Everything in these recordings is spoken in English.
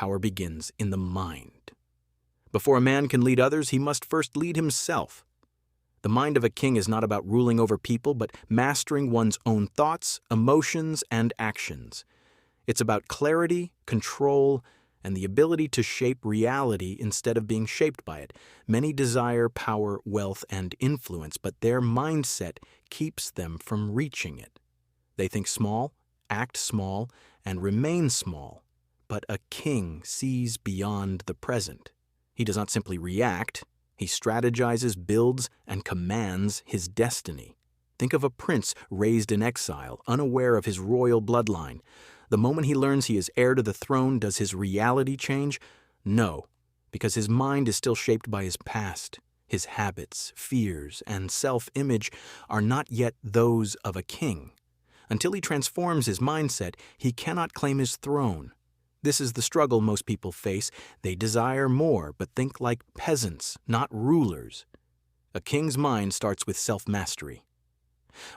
power begins in the mind. Before a man can lead others, he must first lead himself. The mind of a king is not about ruling over people, but mastering one's own thoughts, emotions, and actions. It's about clarity, control, and the ability to shape reality instead of being shaped by it. Many desire power, wealth, and influence, but their mindset keeps them from reaching it. They think small, act small, and remain small. But a king sees beyond the present. He does not simply react. He strategizes, builds, and commands his destiny. Think of a prince raised in exile, unaware of his royal bloodline. The moment he learns he is heir to the throne, does his reality change? No, because his mind is still shaped by his past. His habits, fears, and self-image are not yet those of a king. Until he transforms his mindset, he cannot claim his throne. This is the struggle most people face. They desire more, but think like peasants, not rulers. A king's mind starts with self-mastery.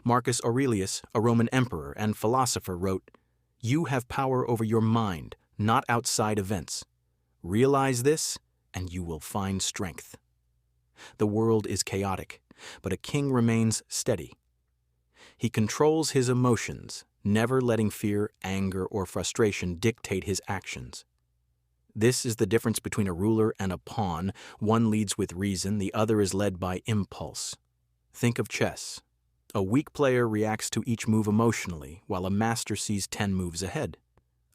Marcus Aurelius, a Roman emperor and philosopher, wrote, "You have power over your mind, not outside events. Realize this, and you will find strength." The world is chaotic, but a king remains steady. He controls his emotions, never letting fear, anger, or frustration dictate his actions. This is the difference between a ruler and a pawn. One leads with reason, the other is led by impulse. Think of chess. A weak player reacts to each move emotionally, while a master sees 10 moves ahead.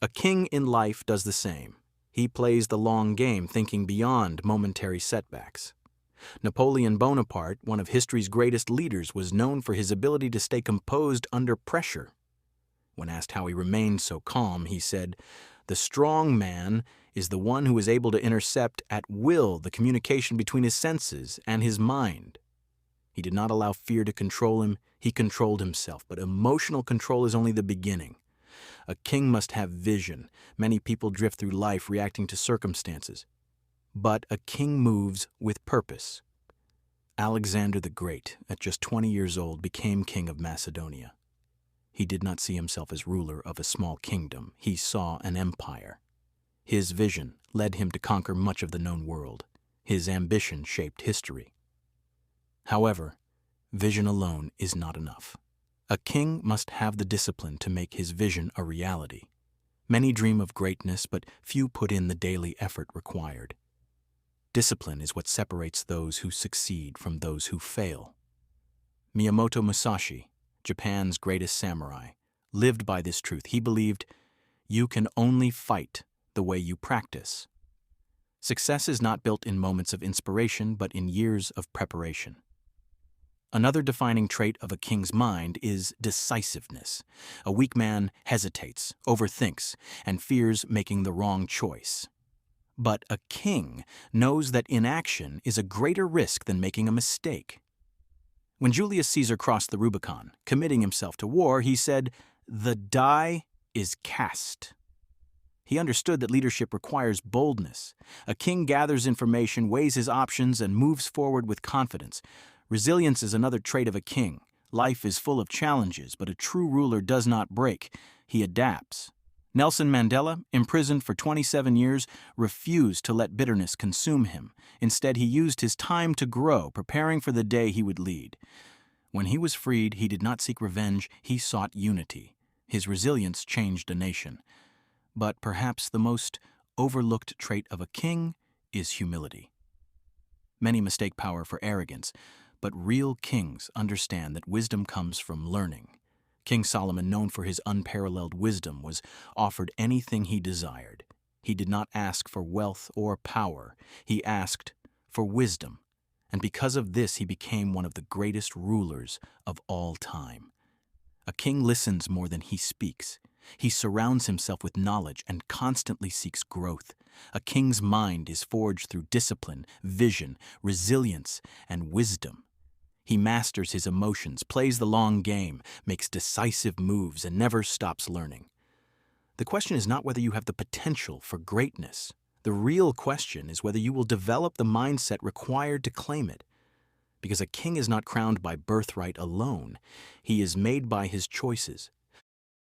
A king in life does the same. He plays the long game, thinking beyond momentary setbacks. Napoleon Bonaparte, one of history's greatest leaders, was known for his ability to stay composed under pressure. When asked how he remained so calm, he said, "The strong man is the one who is able to intercept at will the communication between his senses and his mind." He did not allow fear to control him, he controlled himself, but emotional control is only the beginning. A king must have vision. Many people drift through life reacting to circumstances. But a king moves with purpose. Alexander the Great, at just 20 years old, became king of Macedonia. He did not see himself as ruler of a small kingdom. He saw an empire. His vision led him to conquer much of the known world. His ambition shaped history. However, vision alone is not enough. A king must have the discipline to make his vision a reality. Many dream of greatness, but few put in the daily effort required. Discipline is what separates those who succeed from those who fail. Miyamoto Musashi, Japan's greatest samurai, lived by this truth. He believed, "You can only fight the way you practice." Success is not built in moments of inspiration, but in years of preparation. Another defining trait of a king's mind is decisiveness. A weak man hesitates, overthinks, and fears making the wrong choice. But a king knows that inaction is a greater risk than making a mistake. When Julius Caesar crossed the Rubicon, committing himself to war, he said, "The die is cast." He understood that leadership requires boldness. A king gathers information, weighs his options, and moves forward with confidence. Resilience is another trait of a king. Life is full of challenges, but a true ruler does not break. He adapts. Nelson Mandela, imprisoned for 27 years, refused to let bitterness consume him. Instead, he used his time to grow, preparing for the day he would lead. When he was freed, he did not seek revenge, he sought unity. His resilience changed a nation. But perhaps the most overlooked trait of a king is humility. Many mistake power for arrogance, but real kings understand that wisdom comes from learning. King Solomon, known for his unparalleled wisdom, was offered anything he desired. He did not ask for wealth or power. He asked for wisdom. And because of this, he became one of the greatest rulers of all time. A king listens more than he speaks. He surrounds himself with knowledge and constantly seeks growth. A king's mind is forged through discipline, vision, resilience, and wisdom. He masters his emotions, plays the long game, makes decisive moves, and never stops learning. The question is not whether you have the potential for greatness. The real question is whether you will develop the mindset required to claim it. Because a king is not crowned by birthright alone. He is made by his choices.